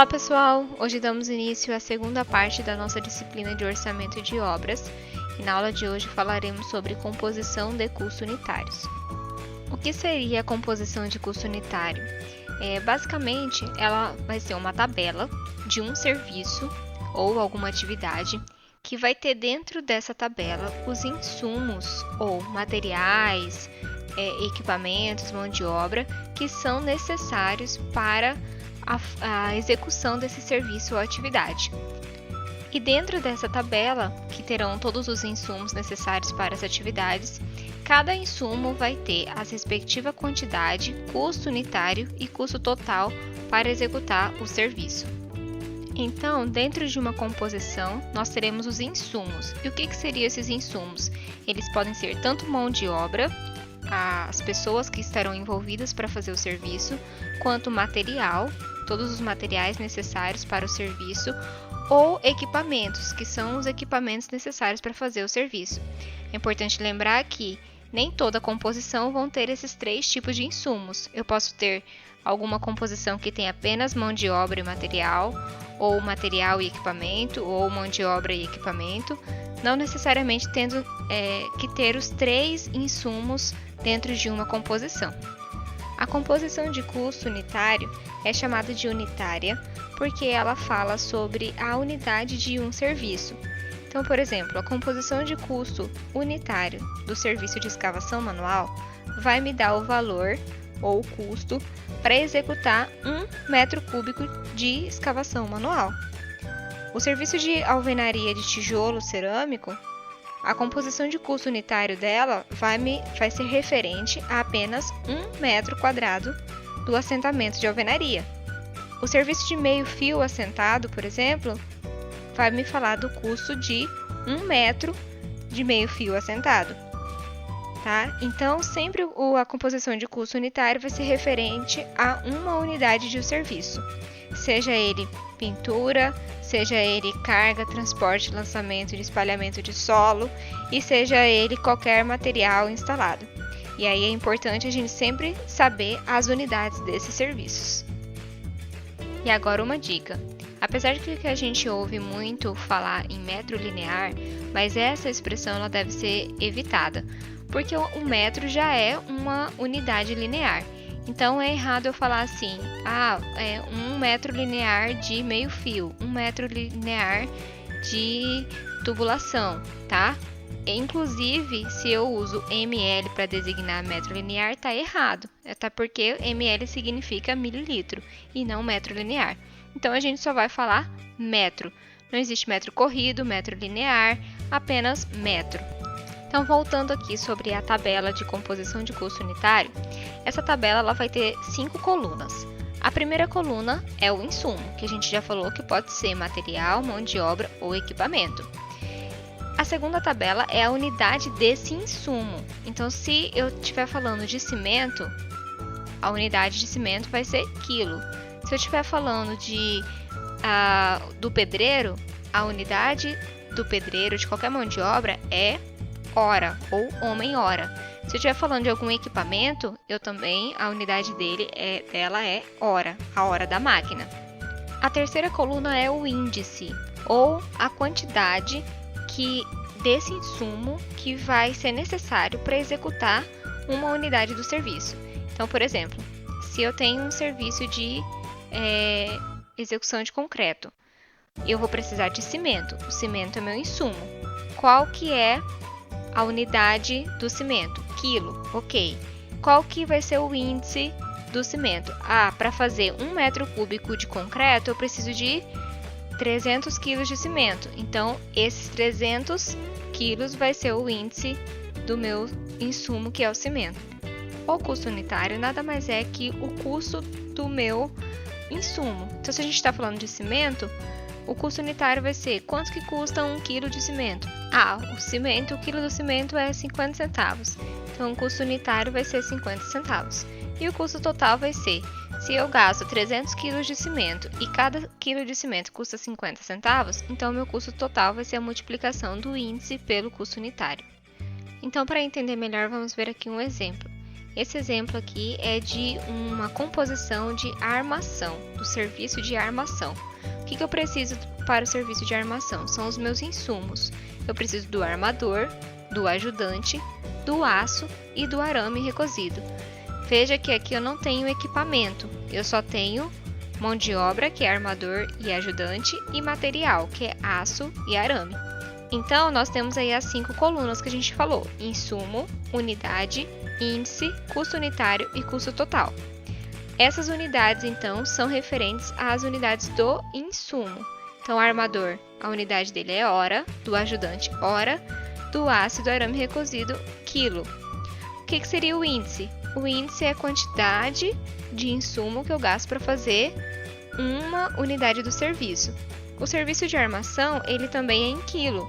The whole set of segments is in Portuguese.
Olá pessoal, hoje damos início à segunda parte da nossa disciplina de orçamento de obras e na aula de hoje falaremos sobre composição de custos unitários. O que seria a composição de custo unitário? Basicamente, ela vai ser uma tabela de um serviço ou alguma atividade que vai ter dentro dessa tabela os insumos ou materiais, equipamentos, mão de obra que são necessários para a execução desse serviço ou atividade. E dentro dessa tabela, que terão todos os insumos necessários para as atividades, cada insumo vai ter a respectiva quantidade, custo unitário e custo total para executar o serviço. Então, dentro de uma composição, nós teremos os insumos. E o que seriam esses insumos? Eles podem ser tanto mão de obra, as pessoas que estarão envolvidas para fazer o serviço, quanto material, todos os materiais necessários para o serviço, ou equipamentos, que são os equipamentos necessários para fazer o serviço. É importante lembrar que nem toda composição vão ter esses três tipos de insumos. Eu posso ter alguma composição que tem apenas mão de obra e material, ou material e equipamento, ou mão de obra e equipamento, não necessariamente tendo que ter os três insumos dentro de uma composição. A composição de custo unitário é chamada de unitária porque ela fala sobre a unidade de um serviço. Então, por exemplo, a composição de custo unitário do serviço de escavação manual vai me dar o valor ou o custo para executar 1 metro cúbico de escavação manual. O serviço de alvenaria de tijolo cerâmico, a composição de custo unitário dela vai ser referente a apenas 1 metro quadrado do assentamento de alvenaria. O serviço de meio fio assentado, por exemplo, vai me falar do custo de 1 metro de meio fio assentado. Tá? Então, sempre a composição de custo unitário vai ser referente a uma unidade de serviço, seja ele pintura, seja ele carga, transporte, lançamento de espalhamento de solo e seja ele qualquer material instalado. E aí é importante a gente sempre saber as unidades desses serviços. E agora uma dica. Apesar de que a gente ouve muito falar em metro linear, mas essa expressão ela deve ser evitada, porque o metro já é uma unidade linear. Então é errado eu falar assim, é 1 metro linear de meio fio, 1 metro linear de tubulação, tá? Inclusive, se eu uso ml para designar metro linear, tá errado. Até porque ml significa mililitro e não metro linear. Então a gente só vai falar metro. Não existe metro corrido, metro linear, apenas metro. Então, voltando aqui sobre a tabela de composição de custo unitário, essa tabela ela vai ter 5 colunas. A primeira coluna é o insumo, que a gente já falou que pode ser material, mão de obra ou equipamento. A segunda tabela é a unidade desse insumo. Então, se eu estiver falando de cimento, a unidade de cimento vai ser quilo. Se eu estiver falando do pedreiro, a unidade do pedreiro, de qualquer mão de obra, é hora ou homem-hora. Se eu estiver falando de algum equipamento, a unidade dela é hora, a hora da máquina. A terceira coluna é o índice, ou a quantidade desse insumo que vai ser necessário para executar uma unidade do serviço. Então, por exemplo, se eu tenho um serviço de execução de concreto, eu vou precisar de cimento. O cimento é meu insumo. Qual que é a unidade do cimento? Quilo, ok. Qual que vai ser o índice do cimento? Para fazer 1 metro cúbico de concreto, eu preciso de 300 quilos de cimento. Então, esses 300 quilos vai ser o índice do meu insumo, que é o cimento. O custo unitário nada mais é que o custo do meu insumo. Então, se a gente está falando de cimento, o custo unitário vai ser quanto que custa 1 quilo de cimento? O quilo do cimento é 50 centavos. Então, o custo unitário vai ser 50 centavos. E o custo total vai ser, se eu gasto 300 kg de cimento e cada quilo de cimento custa 50 centavos, então o meu custo total vai ser a multiplicação do índice pelo custo unitário. Então, para entender melhor, vamos ver aqui um exemplo. Esse exemplo aqui é de uma composição de armação, do serviço de armação. O que eu preciso para o serviço de armação? São os meus insumos. Eu preciso do armador, do ajudante, do aço e do arame recozido. Veja que aqui eu não tenho equipamento, eu só tenho mão de obra, que é armador e ajudante, e material, que é aço e arame. Então, nós temos aí as 5 colunas que a gente falou: insumo, unidade, índice, custo unitário e custo total. Essas unidades, então, são referentes às unidades do insumo. Então, o armador, a unidade dele é hora, do ajudante, hora, do aço e do arame recozido, quilo. O que seria o índice? O índice é a quantidade de insumo que eu gasto para fazer uma unidade do serviço. O serviço de armação, ele também é em quilo.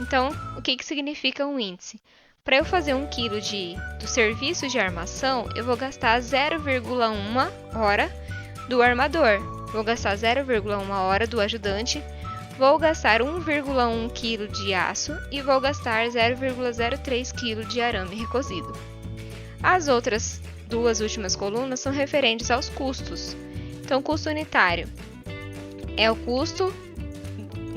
Então, o que significa um índice? Para eu fazer 1 kg do serviço de armação, eu vou gastar 0,1 hora do armador, vou gastar 0,1 hora do ajudante, vou gastar 1,1 kg de aço e vou gastar 0,03 kg de arame recozido. As outras 2 últimas colunas são referentes aos custos. Então, custo unitário é o custo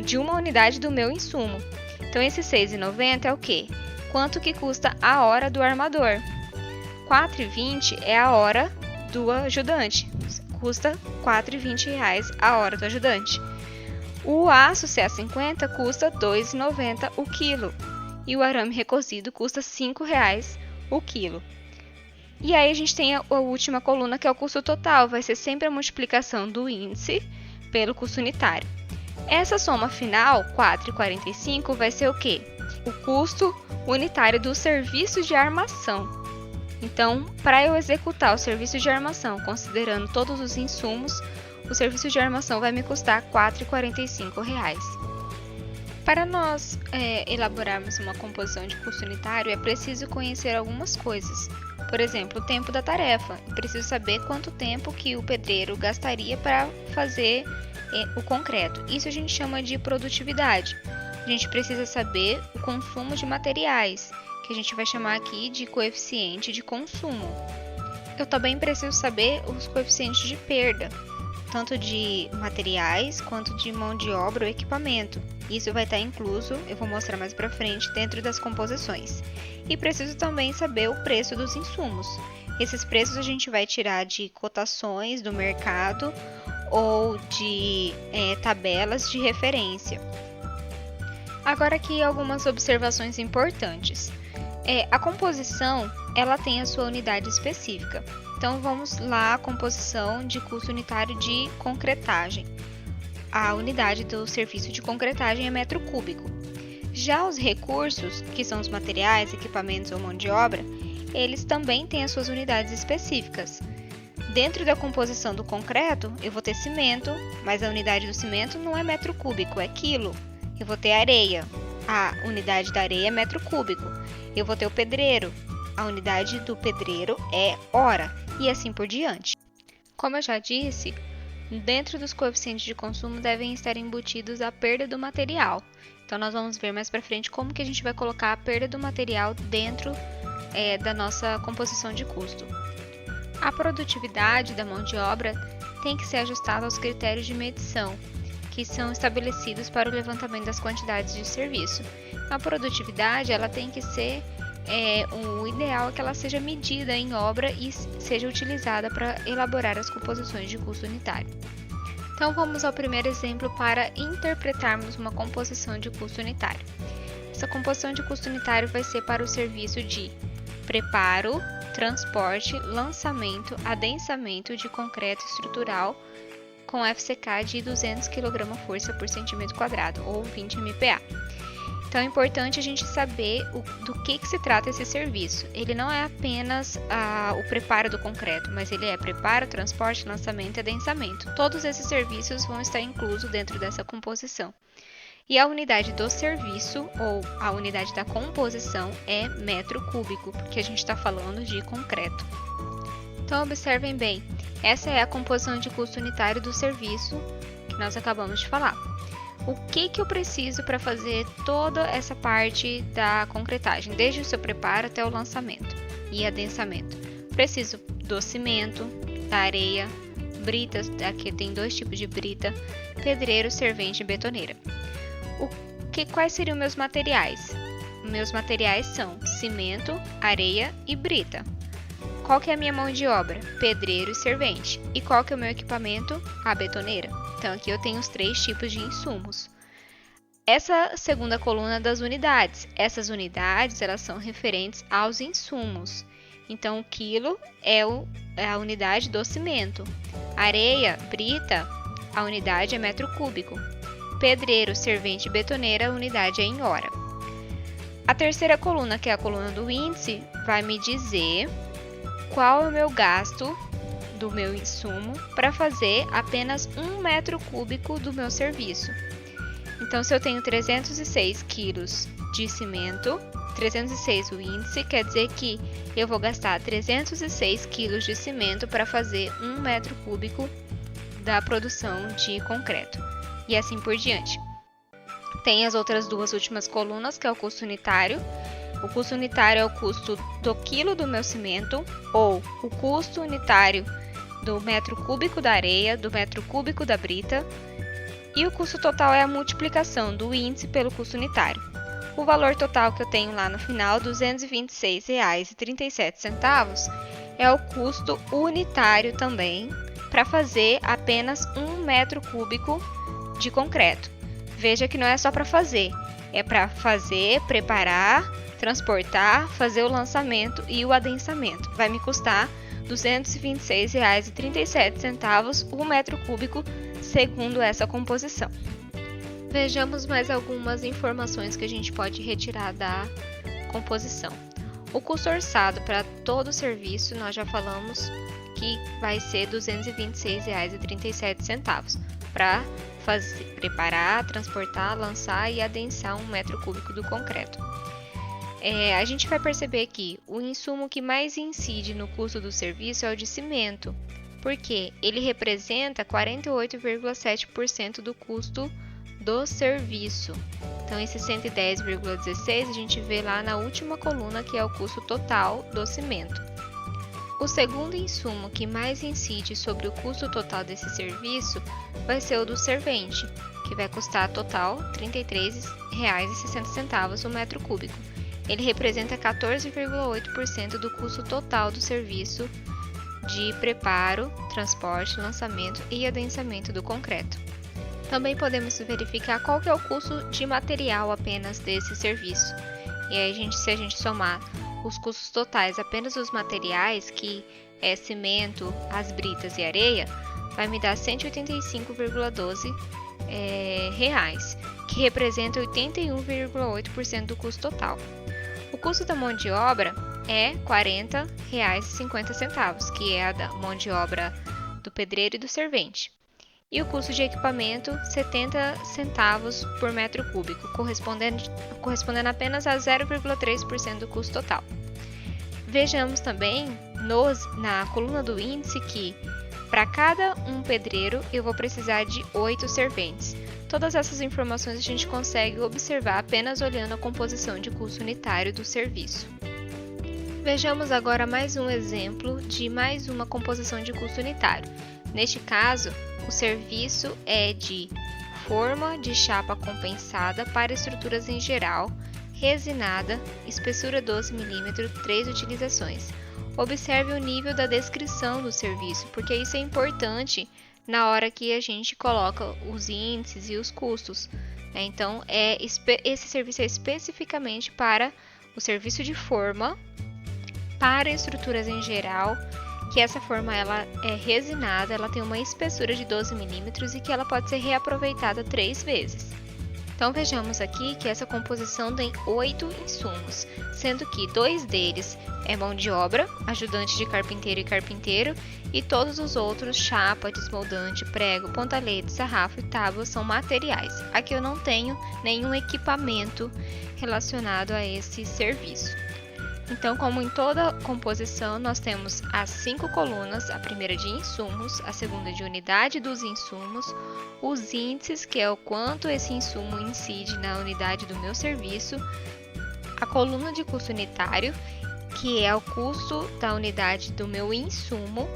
de uma unidade do meu insumo. Então, esse R$ 6,90 é o quê? Quanto que custa a hora do armador? R$ 4,20 é a hora do ajudante. Custa R$ 4,20 a hora do ajudante. O aço CA50 custa R$ 2,90 o quilo. E o arame recozido custa R$ 5,00 o quilo. E aí a gente tem a última coluna, que é o custo total. Vai ser sempre a multiplicação do índice pelo custo unitário. Essa soma final, 4,45, vai ser o quê? O custo unitário do serviço de armação. Então, para eu executar o serviço de armação, considerando todos os insumos, o serviço de armação vai me custar R$ 4,45. Para nós elaborarmos uma composição de custo unitário, é preciso conhecer algumas coisas. Por exemplo, o tempo da tarefa. Eu preciso saber quanto tempo que o pedreiro gastaria para fazer o concreto. Isso a gente chama de produtividade. A gente precisa saber o consumo de materiais, que a gente vai chamar aqui de coeficiente de consumo. Eu também preciso saber os coeficientes de perda, tanto de materiais quanto de mão de obra ou equipamento. Isso vai estar incluso, eu vou mostrar mais para frente, dentro das composições. E preciso também saber o preço dos insumos. Esses preços a gente vai tirar de cotações do mercado ou de tabelas de referência. Agora aqui algumas observações importantes. A composição, ela tem a sua unidade específica. Então vamos lá, a composição de custo unitário de concretagem. A unidade do serviço de concretagem é metro cúbico. Já os recursos, que são os materiais, equipamentos ou mão de obra, eles também têm as suas unidades específicas. Dentro da composição do concreto, eu vou ter cimento, mas a unidade do cimento não é metro cúbico, é quilo. Eu vou ter areia, a unidade da areia é metro cúbico. Eu vou ter o pedreiro, a unidade do pedreiro é hora, e assim por diante. Como eu já disse, dentro dos coeficientes de consumo devem estar embutidos a perda do material. Então nós vamos ver mais para frente como que a gente vai colocar a perda do material dentro da nossa composição de custo. A produtividade da mão de obra tem que ser ajustada aos critérios de medição, que são estabelecidos para o levantamento das quantidades de serviço. A produtividade ela tem que ser, o ideal é que ela seja medida em obra e seja utilizada para elaborar as composições de custo unitário. Então vamos ao primeiro exemplo para interpretarmos uma composição de custo unitário. Essa composição de custo unitário vai ser para o serviço de preparo, transporte, lançamento, adensamento de concreto estrutural com FCK de 200 kgfm por centímetro quadrado, ou 20 MPa. Então é importante a gente saber do que se trata esse serviço. Ele não é apenas o preparo do concreto, mas ele é preparo, transporte, lançamento e adensamento. Todos esses serviços vão estar inclusos dentro dessa composição. E a unidade do serviço, ou a unidade da composição, é metro cúbico, porque a gente está falando de concreto. Então observem bem, essa é a composição de custo unitário do serviço que nós acabamos de falar. O que eu preciso para fazer toda essa parte da concretagem, desde o seu preparo até o lançamento e adensamento? preciso do cimento, da areia, brita, aqui tem 2 tipos de brita, pedreiro, servente e betoneira. Quais seriam meus materiais? Meus materiais são cimento, areia e brita. Qual que é a minha mão de obra? Pedreiro e servente. E qual que é o meu equipamento? A betoneira. Então aqui eu tenho os 3 tipos de insumos. Essa segunda coluna das unidades. Essas unidades elas são referentes aos insumos. Então o quilo é a unidade do cimento. Areia, brita, a unidade é metro cúbico. Pedreiro, servente e betoneira, a unidade é em hora. A terceira coluna, que é a coluna do índice, vai me dizer qual é o meu gasto do meu insumo para fazer apenas 1 metro cúbico do meu serviço. Então, se eu tenho 306 quilos de cimento, 306 o índice, quer dizer que eu vou gastar 306 quilos de cimento para fazer 1 metro cúbico da produção de concreto. E assim por diante. Tem as outras 2 últimas colunas, que é o custo unitário. O custo unitário é o custo do quilo do meu cimento, ou o custo unitário do metro cúbico da areia, do metro cúbico da brita. E o custo total é a multiplicação do índice pelo custo unitário. O valor total que eu tenho lá no final, R$ 226,37, é o custo unitário também, para fazer apenas 1 metro cúbico de concreto. Veja que não é só para fazer, é para fazer, preparar, transportar, fazer o lançamento e o adensamento. Vai me custar R$ 226,37 o metro cúbico, segundo essa composição. Vejamos mais algumas informações que a gente pode retirar da composição. O custo orçado para todo o serviço, nós já falamos que vai ser R$ 226,37 para preparar, transportar, lançar e adensar 1 metro cúbico do concreto. A gente vai perceber que o insumo que mais incide no custo do serviço é o de cimento, porque ele representa 48,7% do custo do serviço. Então, esse 110,16 a gente vê lá na última coluna, que é o custo total do cimento. O segundo insumo que mais incide sobre o custo total desse serviço vai ser o do servente, que vai custar total R$ 33,60 o metro cúbico. Ele representa 14,8% do custo total do serviço de preparo, transporte, lançamento e adensamento do concreto. Também podemos verificar qual que é o custo de material apenas desse serviço. E aí, se a gente somar os custos totais apenas dos materiais, que é cimento, as britas e areia, vai me dar R$ 185,12, que representa 81,8% do custo total. O custo da mão de obra é R$ 40,50, que é a da mão de obra do pedreiro e do servente. E o custo de equipamento, 70 centavos por metro cúbico, correspondendo apenas a 0,3% do custo total. Vejamos também na coluna do índice que, para cada um pedreiro, eu vou precisar de 8 serventes. Todas essas informações a gente consegue observar apenas olhando a composição de custo unitário do serviço. Vejamos agora mais um exemplo de mais uma composição de custo unitário. Neste caso, o serviço é de forma de chapa compensada para estruturas em geral, resinada, espessura 12 mm, 3 utilizações. Observe o nível da descrição do serviço, porque isso é importante na hora que a gente coloca os índices e os custos. Então, esse serviço é especificamente para o serviço de forma, para estruturas em geral, que essa forma ela é resinada, ela tem uma espessura de 12 mm e que ela pode ser reaproveitada 3 vezes. Então vejamos aqui que essa composição tem 8 insumos, sendo que 2 deles é mão de obra, ajudante de carpinteiro e carpinteiro, e todos os outros, chapa, desmoldante, prego, pontalete, sarrafo e tábua, são materiais. Aqui eu não tenho nenhum equipamento relacionado a esse serviço. Então, como em toda composição, nós temos as 5 colunas, a primeira de insumos, a segunda de unidade dos insumos, os índices, que é o quanto esse insumo incide na unidade do meu serviço, a coluna de custo unitário, que é o custo da unidade do meu insumo,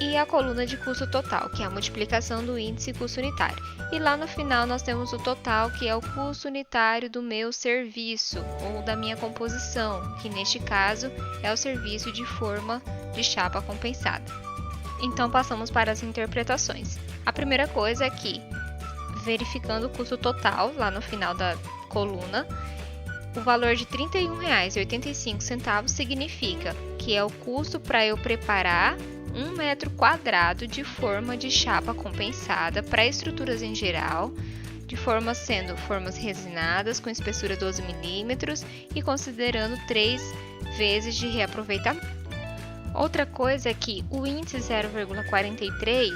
e a coluna de custo total, que é a multiplicação do índice custo unitário. E lá no final nós temos o total, que é o custo unitário do meu serviço ou da minha composição, que neste caso é o serviço de forma de chapa compensada. Então passamos para as interpretações. A primeira coisa é que, verificando o custo total lá no final da coluna, o valor de R$ 31,85 significa que é o custo para eu preparar 1 metro quadrado de forma de chapa compensada para estruturas em geral, de formas sendo formas resinadas com espessura 12 milímetros e considerando 3 vezes de reaproveitamento. Outra coisa é que o índice 0,43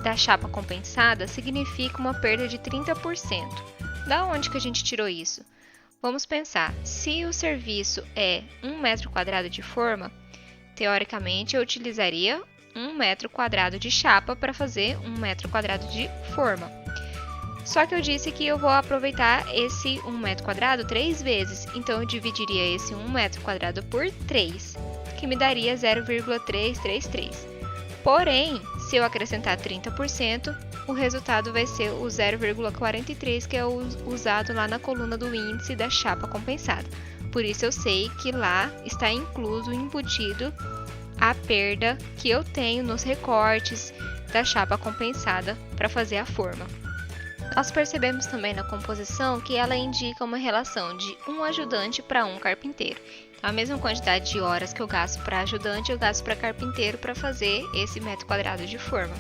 da chapa compensada significa uma perda de 30%. Da onde que a gente tirou isso? Vamos pensar, se o serviço é 1 metro quadrado de forma, teoricamente eu utilizaria 1 metro quadrado de chapa para fazer 1 metro quadrado de forma. Só que eu disse que eu vou aproveitar esse 1 metro quadrado 3 vezes, então eu dividiria esse 1 metro quadrado por 3, que me daria 0,333. Porém, se eu acrescentar 30%, o resultado vai ser o 0,43, que é o usado lá na coluna do índice da chapa compensada. Por isso eu sei que lá está incluso, embutido, a perda que eu tenho nos recortes da chapa compensada para fazer a forma. Nós percebemos também na composição que ela indica uma relação de um ajudante para um carpinteiro. Então, a mesma quantidade de horas que eu gasto para ajudante, eu gasto para carpinteiro para fazer esse metro quadrado de forma.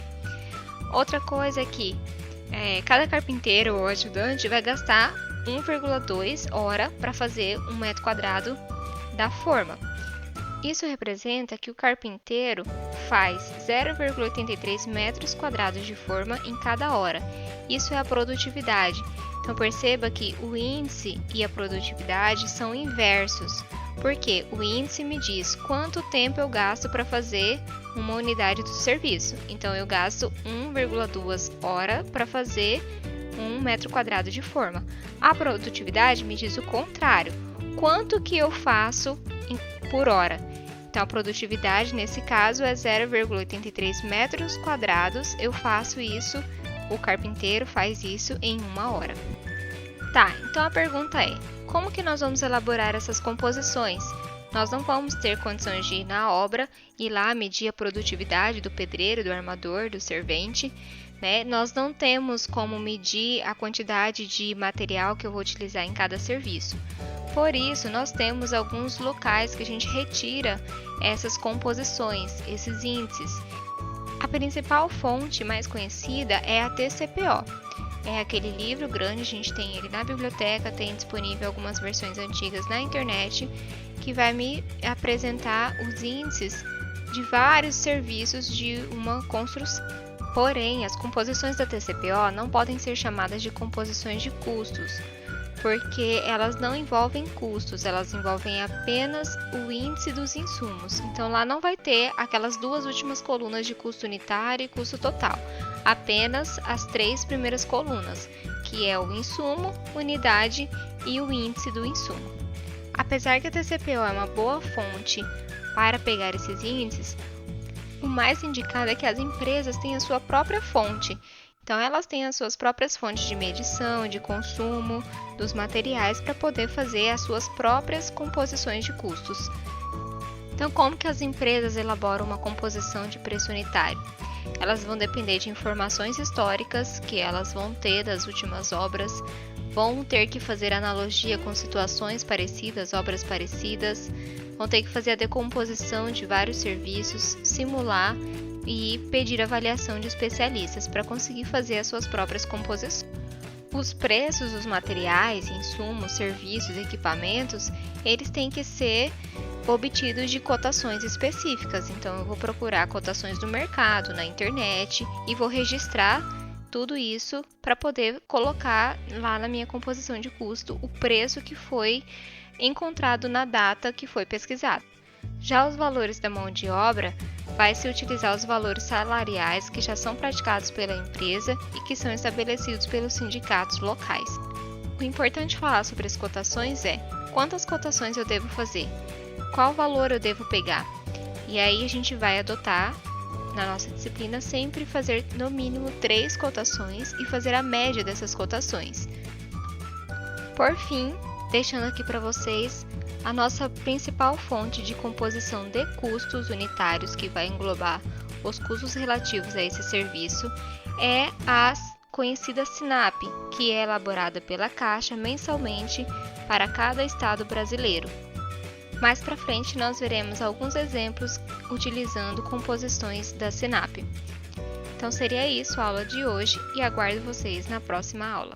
Outra coisa é que cada carpinteiro ou ajudante vai gastar 1,2 hora para fazer um metro quadrado da forma. Isso representa que o carpinteiro faz 0,83 metros quadrados de forma em cada hora. Isso é a produtividade. Então perceba que o índice e a produtividade são inversos, porque o índice me diz quanto tempo eu gasto para fazer uma unidade do serviço. Então eu gasto 1,2 horas para fazer 1 metro quadrado de forma. A produtividade me diz o contrário, quanto que eu faço por hora. Então a produtividade nesse caso é 0,83 metros quadrados, eu faço isso, o carpinteiro faz isso em 1 hora. Tá, então a pergunta é, como que nós vamos elaborar essas composições? Nós não vamos ter condições de ir na obra e lá medir a produtividade do pedreiro, do armador, do servente, né? Nós não temos como medir a quantidade de material que eu vou utilizar em cada serviço. Por isso, nós temos alguns locais que a gente retira essas composições, esses índices. A principal fonte mais conhecida é a TCPO. É aquele livro grande, a gente tem ele na biblioteca, tem disponível algumas versões antigas na internet, que vai me apresentar os índices de vários serviços de uma construção. Porém, as composições da TCPO não podem ser chamadas de composições de custos, porque elas não envolvem custos, elas envolvem apenas o índice dos insumos. Então lá não vai ter aquelas duas últimas colunas de custo unitário e custo total, apenas as 3 primeiras colunas, que é o insumo, unidade e o índice do insumo. Apesar que a TCPO é uma boa fonte para pegar esses índices, o mais indicado é que as empresas tenham a sua própria fonte. Então, elas têm as suas próprias fontes de medição, de consumo dos materiais para poder fazer as suas próprias composições de custos. Então, como que as empresas elaboram uma composição de preço unitário? Elas vão depender de informações históricas que elas vão ter das últimas obras, vão ter que fazer analogia com situações parecidas, obras parecidas, vão ter que fazer a decomposição de vários serviços, simular e pedir avaliação de especialistas para conseguir fazer as suas próprias composições. Os preços dos materiais, insumos, serviços, equipamentos, eles têm que ser obtidos de cotações específicas. Então eu vou procurar cotações do mercado, na internet e vou registrar tudo isso para poder colocar lá na minha composição de custo o preço que foi encontrado na data que foi pesquisado. Já os valores da mão de obra, vai-se utilizar os valores salariais que já são praticados pela empresa e que são estabelecidos pelos sindicatos locais. O importante falar sobre as cotações é quantas cotações eu devo fazer. qual valor eu devo pegar. E aí a gente vai adotar, na nossa disciplina, sempre fazer no mínimo 3 cotações e fazer a média dessas cotações. Por fim, deixando aqui para vocês a nossa principal fonte de composição de custos unitários, que vai englobar os custos relativos a esse serviço, é a conhecida SINAP, que é elaborada pela Caixa mensalmente para cada estado brasileiro. Mais para frente nós veremos alguns exemplos utilizando composições da SINAP. Então seria isso a aula de hoje e aguardo vocês na próxima aula.